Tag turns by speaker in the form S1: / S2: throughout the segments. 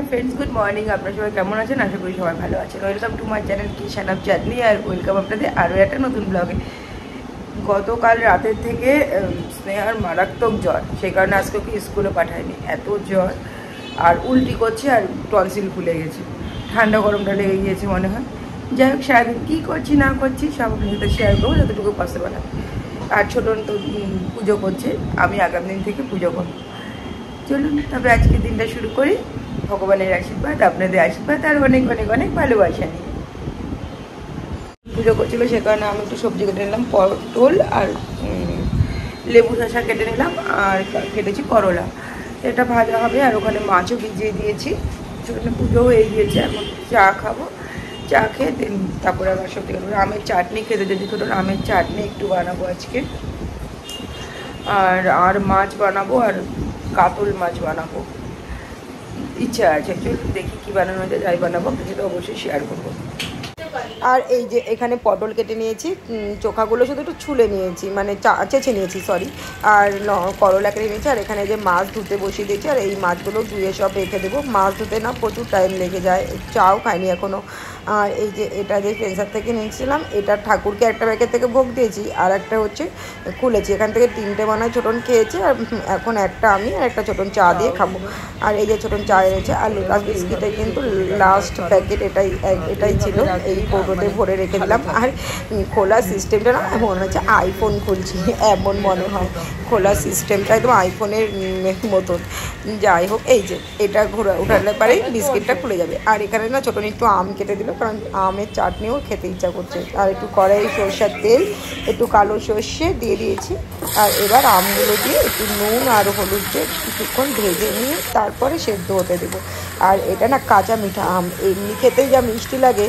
S1: Friends good morning আপনারা সবাই কেমন আছেন আশা করি সবাই ভালো আছেন welcome to my channel kitchen of chutney আর ওয়েলকাম আপনাদের আরও একটা নতুন ব্লগে গতকাল রাতের থেকে স্নেহার মারাত্মক জ্বর সেই কারণে আজকে ওকে স্কুলে পাঠায়নি এত জ্বর আর উল্টি করছে আর টনসিল ফুলে গেছে ঠান্ডা গরমটা লেগে গিয়েছে মনে হয় যাই হোক সারাদিন কী করছি না করছি সব আপনার সাথে শেয়ার করবো যতটুকু পসিবল হয় আর ছোটন তো পুজো করছে আমি আগামী দিন থেকে পুজো করব চলুন তবে আজকের দিনটা শুরু করি ভগবানের আশীর্বাদ আপনাদের আশীর্বাদ আর অনেক অনেক অনেক ভালোবাসা নিয়ে পুজো করছিল সে কারণে আমি একটু সবজি কেটে নিলাম পটল আর লেবু শসা কেটে নিলাম আর কেটেছি করলা এটা ভাজা হবে আর ওখানে মাছও ভিজিয়ে দিয়েছি সেখানে পুজো হয়ে গিয়েছে এখন চা খাবো চা খেয়ে তারপরে আবার সবজি কাটবো আমের চাটনি খেতে যদি ছোটো আমের চাটনি একটু বানাবো আজকে আর মাছ বানাবো আর কাতল মাছ বানাবো ইচ্ছা আছে চলুন দেখি কী বানানো যায় যাই বানাবো সেটা অবশ্যই শেয়ার করবো আর এই যে এখানে পটল কেটে নিয়েছি চোখাগুলো শুধু একটু ছুলে নিয়েছি মানে চেঁচে নিয়েছি সরি আর করলা কেটে নিয়েছি আর এখানে যে মাছ ধুতে বসিয়ে দিয়েছি আর এই মাছগুলো ধুয়ে সব রেখে দেবো মাছ ধুতে না প্রচুর টাইম লেগে যায় চাও খাইনি এখনও আর এই যে এটা যে ফ্রেন্সার থেকে নিয়েছিলাম এটা ঠাকুরকে একটা প্যাকেট থেকে ভোগ দিয়েছি আর একটা হচ্ছে খুলেছি এখান থেকে 3টে বানায় ছোটন খেয়েছে আর এখন একটা আমি আর একটা ছোটন চা দিয়ে খাবো আর এই যে ছোটন চা এনেছে আর লোটাস বিস্কিটের কিন্তু লাস্ট প্যাকেট এটাই ছিল এই কৌটোতে ভরে রেখে দিলাম আর খোলা সিস্টেমটা না মনে হচ্ছে আইফোন খুলছি এমন মনে হয় খোলা সিস্টেমটা একদম আইফোনের মতন যাই হোক এই যে এটা উঠালে পারে বিস্কিটটা খুলে যাবে আর এখানে না ছোটন একটু আম কেটে দিল কারণ আমের চাটনিও খেতে ইচ্ছা করছে আর একটু কড়াই সরষের তেল একটু কালো সর্ষে দিয়ে দিয়েছি আর এবার আমগুলো দিয়ে একটু নুন আর হলুদ দিয়ে কিছুক্ষণ ভেজে নিয়ে তারপরে সেদ্ধ হতে দেবো আর এটা না কাঁচা মিঠা আম এমনি খেতে যা মিষ্টি লাগে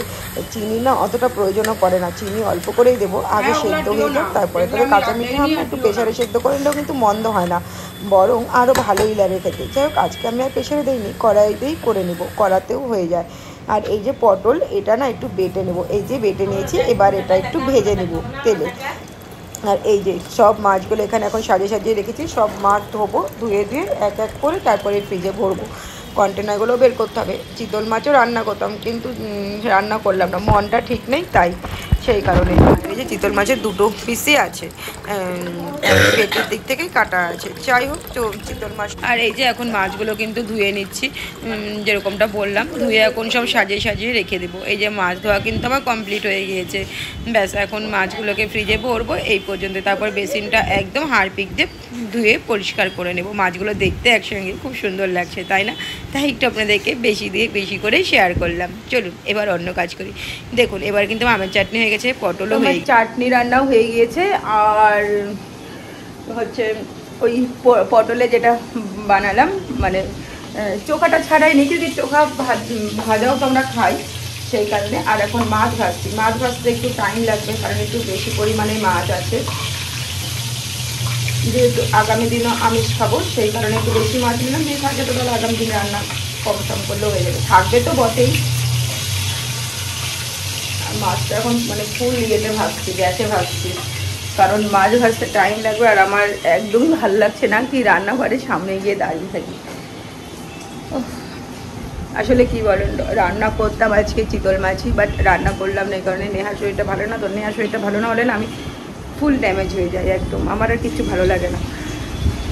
S1: চিনি না অতটা প্রয়োজনও পড়ে না চিনি অল্প করেই দেবো আগে সেদ্ধ হয়ে যাক তারপরে তবে কাঁচা মিঠা আম একটু প্রেশারে সেদ্ধ করে নিলেও কিন্তু মন্দ হয় না বরং আরও ভালোই লাগে খেতে যাই হোক আজকে আমি আর প্রেশারে দিইনি কড়াইতেই করে নেবো কড়াতেও হয়ে যায় আর এই যে পটল এটা না একটু বেটে নেব এই যে বেটে নিয়েছি এবার এটা একটু ভেজে নেব তেলে আর এই যে সব মাছগুলো এখানে এখন সাজিয়ে রেখেছি সব মাছ ধোবো ধুয়ে এক এক করে তারপরে ফ্রিজে ভরবো কন্টেনারগুলো বের করতে হবে চিতল মাছও রান্না করতাম কিন্তু রান্না করলাম না মনটা ঠিক নেই তাই সেই কারণে এই যে চিতল মাছের 2টো পিসই আছে পেটের দিক থেকে কাটা আছে যাই হোক তো চিতল মাছ আর এই যে এখন মাছগুলো কিন্তু ধুয়ে নিচ্ছি যেরকমটা বললাম ধুয়ে এখন সব সাজিয়ে রেখে দেবো এই যে মাছ ধোয়া কিন্তু আমার কমপ্লিট হয়ে গিয়েছে ব্যাস এখন মাছগুলোকে ফ্রিজে ভরবো এই পর্যন্ত তারপর বেসিনটা একদম হারপিক দিয়ে ধুয়ে পরিষ্কার করে নেব মাছগুলো দেখতে একসঙ্গে খুব সুন্দর লাগছে তাই না তাই একটু আপনাদেরকে বেশি করে শেয়ার করলাম চলুন এবার অন্য কাজ করি দেখুন এবার কিন্তু আমের চাটনি হয়ে গেছে পটলও হয়ে চাটনি রান্নাও হয়ে গিয়েছে আর হচ্ছে ওই পটলে যেটা বানালাম মানে চোখাটা ছাড়াই নি যদি চোখা ভাজাও তো আমরা খাই সেই কারণে আর এখন মাছ ভাজতে একটু টাইম লাগবে কারণ একটু বেশি পরিমাণে মাছ আছে যেহেতু আগামী দিনও আমিষ খাবো সেই কারণে একটু বেশি মাছ নিলাম যে থাকে তো তাহলে আগামী দিনে রান্না কম সম করলেও হয়ে যাবে থাকবে তো বটেই আর মাছটা এখন মানে ফুল ইয়েতে ভাজছি গ্যাসে ভাজছি কারণ মাছ ভাজতে টাইম লাগবে আর আমার একদমই ভালো লাগছে না কি রান্নাঘরের সামনে গিয়ে দাঁড়িয়ে থাকি আসলে কি বলেন রান্না করতাম আজকে চিতল মাছই বাট রান্না করলাম না এই কারণে নেহার শরীরটা ভালো না তো নেহার শরীরটা ভালো না হলে না আমি ফুল ড্যামেজ হয়ে যায় একদম আমার আর কিছু ভালো লাগে না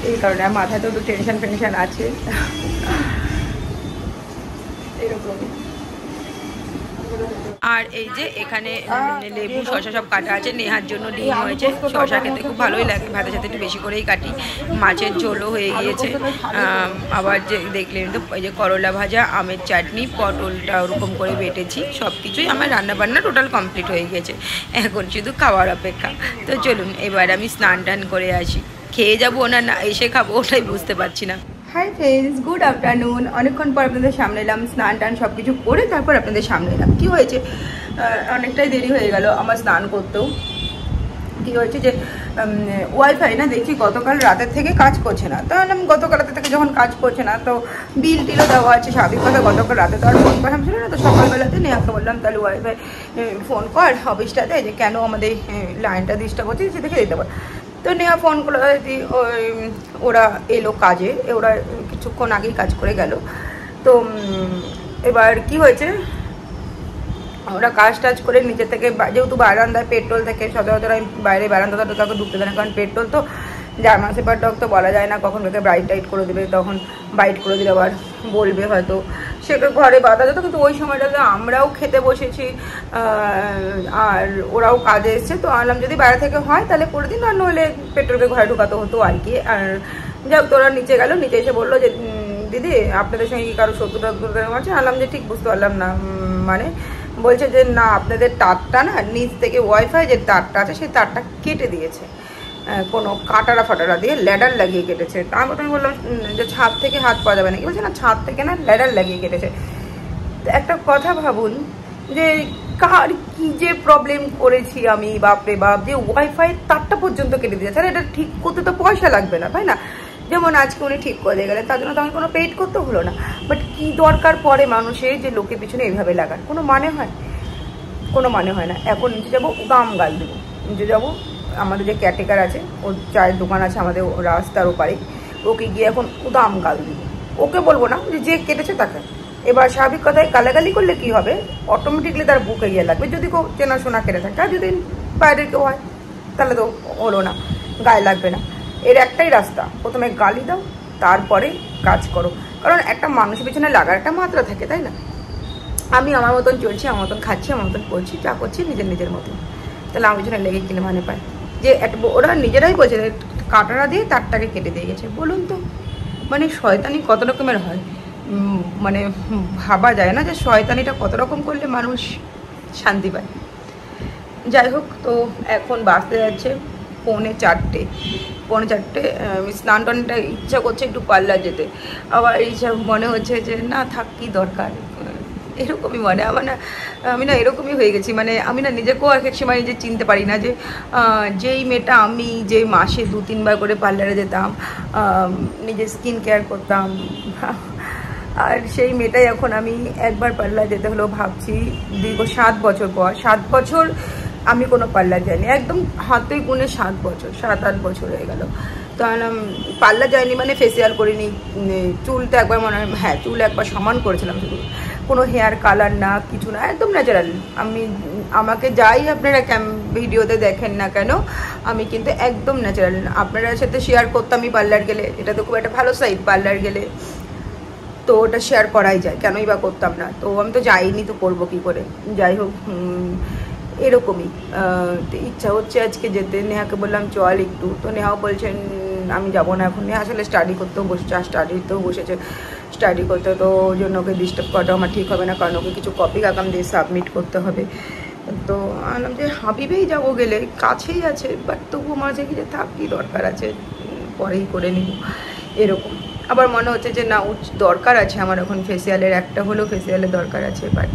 S1: এই কারণে আমার মাথাতেও তো টেনশন আছে এরকমই আর এই যে এখানে লেবু শসা সব কাটা আছে নেহার জন্য ডিম হয়েছে শসা খেতে খুব ভালোই লাগে ভাতের সাথে একটু বেশি করেই কাটি মাছের ঝোলও হয়ে গিয়েছে আবার যে দেখলেন তো এই যে করলা ভাজা আমের চাটনি পটলটা ওরকম করে বেটেছি সব কিছুই আমার রান্নাবান্না টোটাল কমপ্লিট হয়ে গেছে এখন শুধু খাওয়ার অপেক্ষা তো চলুন এবার আমি স্নান টান করে আসি খেয়ে যাবো না এসে খাবো ওটাই বুঝতে পারছি না হাই ফ্রেন্ডস গুড আফটারনুন অনেকক্ষণ পর আপনাদের সামনে এলাম স্নান টান সব কিছু করে তারপর আপনাদের সামনে এলাম কী হয়েছে অনেকটাই দেরি হয়ে গেল আমার স্নান করতেও কী হয়েছে যে ওয়াইফাই না দেখছি গতকাল রাতের থেকে কাজ করছে না তাহলে গতকাল রাতের থেকে যখন কাজ করছে না তো বিল টিলও দেওয়া আছে স্বাভাবিক কথা গতকাল রাতে তো আর ফোন করা ছিল না তো সকালবেলাতে নেহাকে বললাম তাহলে ওয়াইফাই ফোন কর অফিসটাতে যে কেন আমাদের লাইনটা ডিস্টার্ব হচ্ছে সে দেখে দিতে পার তো নেহা ফোন করে ওরা এলো কাজে ওরা কিছুক্ষণ আগেই কাজ করে গেল তো এবার কি হয়েছে, ওরা কাজ টাজ করে নিচে থেকে, যেহেতু বারান্দায় পেট্রোল থেকে, সচরাচর আমি বাইরে বারান্দাটা কাউকে ঢুকতে দেয় না, কারণ পেট্রোল তো জার্মান শেপার্ড ডগ তো বলা যায় না কখন ওকে ব্রাইট টাইট করে দেবে, তখন বাইট করে দিলে আবার বলবে হয়তো, সেটা ঘরে বাধা যেত। কিন্তু ওই সময়টাতে আমরাও খেতে বসেছি আর ওরাও কাজে এসছে, তো আনলাম যদি বাইরে থেকে হয় তাহলে করে দিন, আর নইলে পেট্রোলকে ঘরে ঢুকাতে হতো আর কি। আর যাক, তোরা নিচে গেল, নিচে এসে বললো যে দিদি আপনাদের সঙ্গে কি কারো শত্রুতা আছে? আনলাম যে ঠিক বুঝতে পারলাম না, মানে বলছে যে না আপনাদের তারটা না নিচ থেকে ওয়াইফাই যে তারটা আছে সেই তারটা কেটে দিয়েছে, কোনো কাটারা ফাটারা দিয়ে ল্যাডার লাগিয়ে কেটেছে। আমি বললাম যে ছাদ থেকে হাত পাওয়া যাবে না, কি বলছে না ছাদ থেকে না ল্যাডার লাগিয়ে কেটেছে। একটা কথা ভাবুন যে কার কি যে প্রবলেম করেছি আমি, বাপরে বাপ, যে ওয়াইফাই তারটা পর্যন্ত কেটে দিয়েছে। আর এটা ঠিক করতে তো পয়সা লাগবে না, তাই না? যেমন আজকে উনি ঠিক করে দিয়ে গেলেন, তার জন্য তো আমি কোনো পেইড করতে হলো না। বাট কি দরকার পড়ে মানুষের যে লোকের পিছনে এইভাবে লাগার? কোনো মানে হয়? কোনো মানে হয় না। এখন নিচে যাবো, দাম গাল দেবো, নিচে যাবো, আমাদের যে ক্যাটেকার আছে, ওর চায়ের দোকান আছে আমাদের রাস্তার ওপারে, ওকে গিয়ে এখন উদাম গাল দিব। ওকে বলবো না, যে কেটেছে তাকে। এবার স্বাভাবিক কথায় গালাগালি করলে কি হবে, অটোমেটিকলি তার বুকে গিয়ে লাগবে, যদি কেউ চেনাশোনা কেটে থাকে। আর যদি বাইরের কেউ হয় তাহলে তো হলো না, গায়ে লাগবে না। এর একটাই রাস্তা, প্রথমে গালি দাও, তারপরে কাজ করো। কারণ একটা মানুষের পিছনে লাগার একটা মাত্রা থাকে, তাই না? আমি আমার মতন চলছি, আমার মতন খাচ্ছি, আমার মতন করছি, যা করছি নিজের মতন, তাহলে আমার পিছনে লেগে কিনে মানে পায় যে ওরা নিজেরাই বলছে কাটারা দিয়ে তারটাকে কেটে দিয়ে গেছে। বলুন তো, মানে শয়তানি কত রকমের হয়, মানে ভাবা যায় না যে শয়তানিটা কত রকম করলে মানুষ শান্তি পায়। যাই হোক, তো এখন বাসতে যাচ্ছে 3:45। 3:45 আমি স্নান টানটা ইচ্ছা করছে একটু পার্লার যেতে, আবার ইচ্ছা মনে হচ্ছে যে না থাক, কি দরকার, এরকমই মানে আমার না, আমি না এরকমই হয়ে গেছি। মানে আমি না নিজেকেও এক এক সময় নিজে চিনতে পারি না যে যেই মেয়েটা আমি, যে মাসে 2-3 বার করে পার্লারে যেতাম, নিজের স্কিন কেয়ার করতাম, আর সেই মেয়েটাই এখন আমি একবার পার্লার যেতে হলেও ভাবছি। দীর্ঘ 7 বছর পর, 7 বছর আমি কোনো পার্লার যাইনি, একদম হাতে গুনে 7 বছর, 7-8 বছর হয়ে গেল। তো পার্লার যাইনি মানে ফেসিয়াল করিনি, চুলটা একবার মনে হয়, হ্যাঁ চুল একবার সমান করেছিলাম শুধু, কোনো হেয়ার কালার না, কিছু না, একদম ন্যাচারাল। আমি আমাকে যাই আপনারা ভিডিওতে দেখেন না কেন, আমি কিন্তু একদম ন্যাচারাল। আপনাদের সাথে শেয়ার করতাম আমি পার্লার গেলে, এটা তো খুব একটা ভালো সাইড পার্লার গেলে, তো ওটা শেয়ার করাই যায়, কেনই বা করতাম না? তো আমি তো যাইনি, তো করবো কী করে? যাই হোক, এরকমই ইচ্ছা হচ্ছে আজকে যেতে। নেহাকে বললাম চল একটু, তো নেহাও বলছেন আমি যাবো না এখন। নেহা আসলে স্টাডি করতেও বসেছে, আর স্টাডিতেও বসেছে, স্টাডি করতে, তো ওই জন্য ওকে ডিস্টার্ব করাটা আমার ঠিক হবে না, কারণ ওকে কিছু কপি কাকাম দিয়ে সাবমিট করতে হবে। তো আনলাম যে হাবিবেই যাবো, গেলে কাছেই আছে, বাট তবু মাঝে কি যে থাক, কি দরকার আছে, পরেই করে নিব এরকম। আবার মনে হচ্ছে যে না দরকার আছে আমার এখন ফেসিয়ালের, একটা হলেও ফেসিয়ালের দরকার আছে। বাট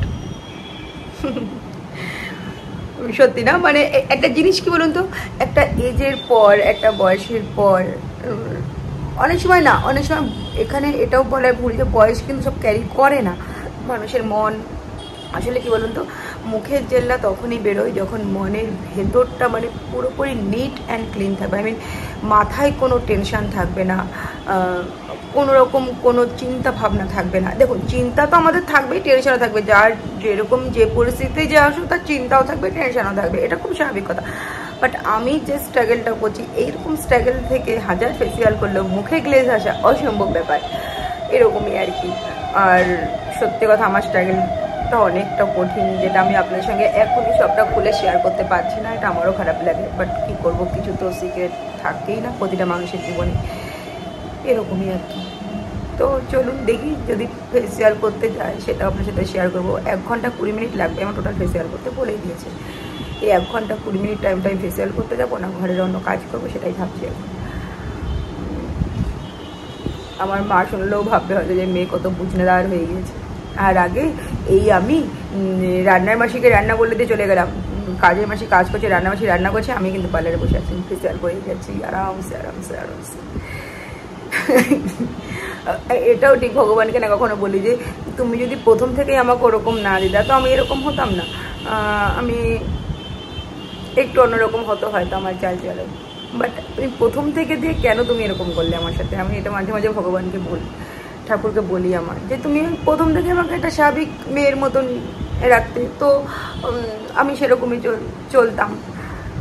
S1: সত্যি না, মানে একটা জিনিস কি বলুন তো, একটা এজের পর, একটা বয়সের পর, অনেক সময় না, অনেক সময় এখানে এটাও বলা ভুল যে বয়স কিন্তু সব ক্যারি করে না, মানুষের মন। আসলে কি বলুন তো, মুখের জেল্লা তখনই বেরোয় যখন মনের ভেতরটা মানে পুরোপুরি নিট অ্যান্ড ক্লিন থাকবে। আই মিন মাথায় কোনো টেনশান থাকবে না, কোনো রকম কোনো চিন্তা ভাবনা থাকবে না। দেখুন, চিন্তা তো আমাদের থাকবেই, টেনশনও থাকবে, যার যেরকম যে পরিস্থিতিতে যে আসুক তার চিন্তাও থাকবে, টেনশনও থাকবে, এটা খুব স্বাভাবিক কথা। বাট আমি যে স্ট্রাগলটা করছি, এইরকম স্ট্রাগল থেকে 1000 ফেসিয়াল করলেও মুখে গ্লেজ আসা অসম্ভব ব্যাপার, এরকমই আর কি। আর সত্যি কথা, আমার স্ট্রাগলটা অনেকটা কঠিন, যেটা আমি আপনার সঙ্গে এখনই সবটা খুলে শেয়ার করতে পারছি না, এটা আমারও খারাপ লাগে। বাট কী করবো, কিছু তো সিক্রেট থাকেই না প্রতিটা মানুষের জীবনে, এরকমই আর কি। তো চলুন দেখি, যদি ফেসিয়াল করতে যায় সেটা আপনার সাথে শেয়ার করবো। 1 ঘন্টা 20 মিনিট লাগবে আমার টোটাল ফেসিয়াল করতে, বলেই দিয়েছে। এই 1 ঘন্টা 20 মিনিট টাইমটা আমি ফেসিয়াল করতে যাবো না ঘরের অন্য কাজ করবো, সেটাই ভাবছি এখন। আমার মা শুনলেও ভাববে হয়তো যে মেয়ে কত বুঝনেদার হয়ে গিয়েছে। আর আগে এই আমি রান্নার মাসিকে রান্না বলে দিয়ে চলে গেলাম, কাজের মাসি কাজ করছে, রান্নার মাসি রান্না করছে, আমি কিন্তু পার্লারে বসে আছি, ফেসিয়াল করেই যাচ্ছি আরামসে আরামসে আরামসে। এটাও ঠিক, ভগবানকে না কখনো বলি যে তুমি যদি প্রথম থেকেই আমাকে ওরকম না দিতা তো আমি এরকম হতাম না, আমি একটু অন্যরকম হতো হয়তো আমার চাল চলে। বাট তুমি প্রথম থেকে দিয়ে কেন তুমি এরকম করলে আমার সাথে, আমি এটা মাঝে মাঝে ভগবানকে বলি। ঠাকুরকে বলি আমার যে তুমি প্রথম থেকে আমাকে একটা স্বাভাবিক মেয়ের মতন রাখতে, তো আমি সেরকমই চলতাম।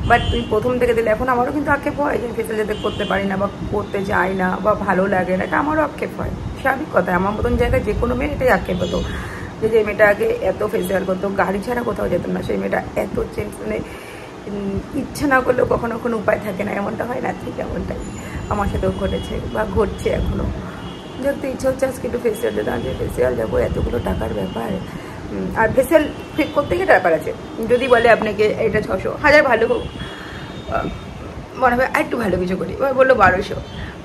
S1: বাট তুমি প্রথম থেকে দিলে, এখন আমারও কিন্তু আক্ষেপ হয় যে ফেসিয়াল যাতে করতে পারি না বা করতে চাই না বা ভালো লাগে না, এটা আমারও আক্ষেপ হয়, স্বাভাবিক কথা। আমার মতন জায়গায় যে কোনো মেয়ে এটাই আক্ষেপ হতো যে মেয়েটা আগে এত ফেসিয়াল করতো, গাড়ি ছাড়া কোথাও যেত না, সেই মেয়েটা এত চেঞ্জ, মানে ইচ্ছা না করলেও কখনো কোনো উপায় থাকে না, এমনটা হয় না? ঠিক এমনটাই আমার সাথেও ঘটেছে বা ঘটছে এখনও। যখন ইচ্ছা হচ্ছে আজকে একটু ফেসিয়াল যেতাম, যে ফেসিয়াল যাবো, এতগুলো টাকার ব্যাপার। আর ফেসিয়াল করতে গিয়ে ব্যাপার আছে, যদি বলে আপনাকে এটা 600, 1000 ভালো হোক, মনে হবে আর একটু ভালো কিছু করি, এবার বললো 1200,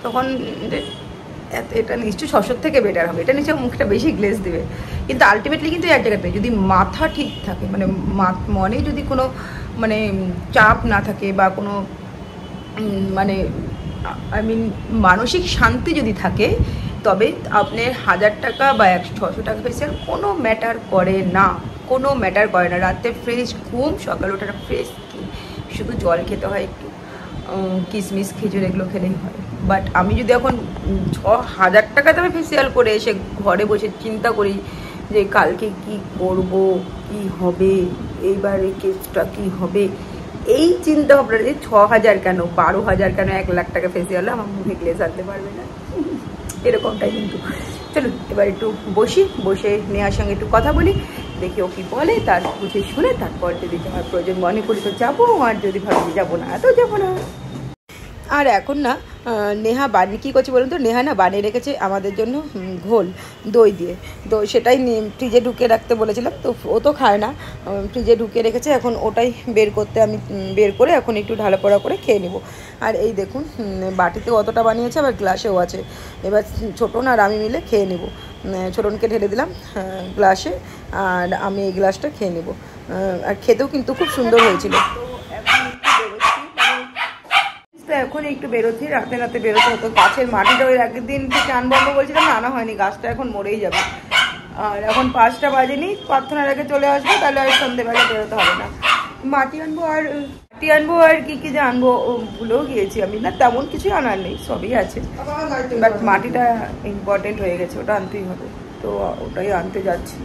S1: তখন এটা নিশ্চয়ই 600 থেকে বেটার হবে, এটা নিশ্চয়ই মুখটা বেশি গ্লেজ দেবে। কিন্তু আলটিমেটলি কিন্তু এক জায়গাতে যদি মাথা ঠিক থাকে, মানে মনে যদি কোনো মানে চাপ না থাকে বা কোনো মানে মানসিক শান্তি যদি থাকে, তবে আপনার 1000 টাকা বা 600 টাকা ফেসিয়াল কোনো ম্যাটার করে না, কোনো ম্যাটার করে না। রাতে ফ্রেশ ঘুম, সকালে ওঠাটা ফ্রেশ, শুধু জল খেতে হয়, একটু কিশমিশ খেজুর এগুলো খেলেই হয়। বাট আমি যদি এখন 6000 টাকা দামে ফেসিয়াল করে এসে ঘরে বসে চিন্তা করি যে কালকে কি করব, কি হবে, এইবারে কেসটা কি হবে, এই চিন্তা ভাবনা যে 6000 কেন, 12000 কেন, 1 লাখ টাকা ফেসিয়াল আমার মুখে গ্লেজ আনতে পারবে না, এরকমটাই। কিন্তু চলুন এবার একটু বসে নেহার সঙ্গে একটু কথা বলি, দেখি ও কি বলে, তার বুঝে শুনে তারপর যদি যাওয়ার প্রয়োজন মনে করি তো যাবো, আর যদি ভাবি যাবো না তো যাবো না। আর এখন না নেহা কী করছে বলুন তো, নেহা না বানিয়ে রেখেছে আমাদের জন্য ঘোল দই দিয়ে, তো সেটাই ফ্রিজে ঢুকিয়ে রাখতে বলেছিলাম, তো ও তো খায় না, ফ্রিজে ঢুকিয়ে রেখেছে, এখন ওটাই আমি বের করে এখন একটু ঢালা পড়া করে খেয়ে নেব। আর এই দেখুন বাটিতে অতটা বানিয়েছে, আবার গ্লাসেও আছে, এবার ছোটন আর আমি মিলে খেয়ে নেব। ছোটনকে ঢেলে দিলাম গ্লাসে, আর আমি এই গ্লাসটা খেয়ে নেব। আর খেতেও কিন্তু খুব সুন্দর হয়েছিল। তো এখন একটু বেরোচ্ছি, রাতে বেরোতে হতো, গাছের মাটিটা ওই একদিন থেকে আনবো বলছিলাম, আনা হয়নি, গাছটা এখন মরেই যাবে। আর এখন 5টা বাজেনি, প্রার্থনার আগে চলে আসবো, তাহলে আর সন্ধ্যেবেলা বেরোতে হবে না। মাটি আনবো আর কি যে আনবো ভুলেও গিয়েছি আমি, না তেমন কিছুই আনার নেই, সবই আছে, বাট মাটিটা ইম্পর্টেন্ট হয়ে গেছে, ওটা আনতেই হবে, তো ওটাই আনতে যাচ্ছি।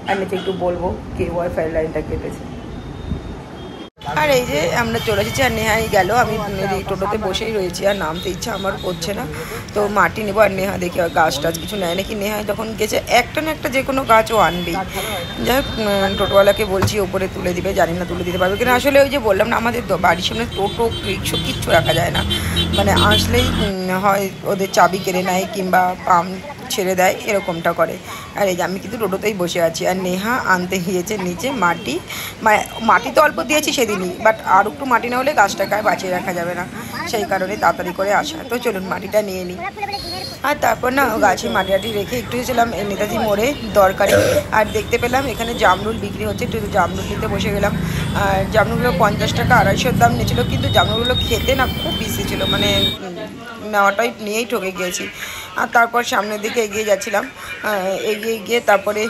S1: আর নিচে একটু বলবো কে ওয়াইফাই লাইনটা কেটেছে। আর এই যে আমরা চলে এসেছি, আর নেহাই গেল, আমি টোটোতে বসেই রয়েছি, আর নামতে ইচ্ছা আমার করছে না, তো মাটি নেবো। আর নেহা দেখি আর গাছ টাছ কিছু নেয় নাকি, নেহাই যখন গেছে একটা না একটা যে কোনো গাছও আনবেই। যাই হোক টোটোওয়ালাকে বলছি ওপরে তুলে দিবে, জানি না তুলে দিতে পারবে কিনা। আসলে ওই যে বললাম না, আমাদের বাড়ির সামনে টোটো রিক্সা কিচ্ছু রাখা যায় না, মানে আসলেই হয় ওদের চাবি কেড়ে নেয় কিংবা পাম্প ছেড়ে দেয়, এরকমটা করে। আর এই যে আমি কিন্তু টোটোতেই বসে আছি, আর নেহা আনতে গিয়েছে নিচে মাটি তো অল্প দিয়েছি সেদিনই, বাট আর একটু মাটি না হলে গাছটাকে বাঁচিয়ে রাখা যাবে না, সেই কারণে তাড়াতাড়ি করে আসা। তো চলুন মাটিটা নিয়ে নিই। আর তারপর না গাছে মাটি রেখে একটু এসেছিলাম নেতাজি মোড়ে দরকারি, আর দেখতে পেলাম এখানে জামরুল বিক্রি হচ্ছে, একটু জামরুল নিতে বসে গেলাম। আর জামরুলগুলো 50 টাকা 250 দাম নিয়েছিল, কিন্তু জামরুলগুলো খেতে না খুব বেশি ছিল, মানে নেওয়াটাই নিয়েই ঠকে গিয়েছি। আর তারপর সামনের দিকে এগিয়ে যাচ্ছিলাম, এগিয়ে গিয়ে তারপরে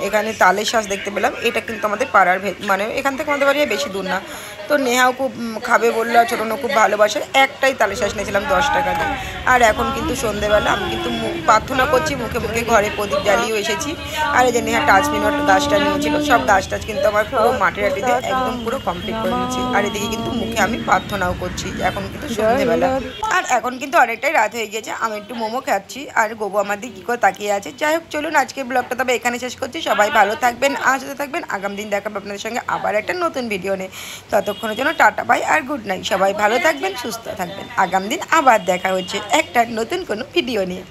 S1: এখানে তালের শাঁস দেখতে পেলাম, এটা কিন্তু আমাদের পাড়ার মানে এখান থেকে আমাদের বাড়ি বেশি দূর না, তো নেহাও খুব খাবে বললো, আর ছোটনও খুব ভালোবাসে, একটাই তালের শাঁস নিয়েছিলাম 10 টাকা দিয়ে। আর এখন কিন্তু সন্ধেবেলা আমি কিন্তু প্রার্থনা করছি, মুখে ঘরে প্রদীপ জ্বালিয়েও এসেছি। আর এই যে নেহা টাচমিনট গাছটা নিয়েছিল, সব গাছ টাছ কিন্তু আমার পুরো মাটি দিয়ে একদম পুরো কমপ্লিট করে নিয়েছি। আর এদিকে কিন্তু মুখে আমি প্রার্থনাও করছি, এখন কিন্তু সন্ধেবেলা। আর এখন কিন্তু অনেকটাই রাত হয়ে গিয়েছে, আমি একটু মোমো খাচ্ছি, আর গোবু আমার দিকে কী করে তাকিয়ে আছে। যাই হোক চলুন আজকের ব্লগটা তবে এখানে শেষ করছি। সবাই ভালো থাকবেন, আসতে থাকবেন, আগামী দিন দেখাবো আপনাদের সঙ্গে আবার একটা নতুন ভিডিও নিয়ে। ততক্ষণের জন্য টাটা বাই আর গুড নাইট, সবাই ভালো থাকবেন, সুস্থ থাকবেন, আগামী দিন আবার দেখা হচ্ছে একটা নতুন কোনো ভিডিও নিয়ে।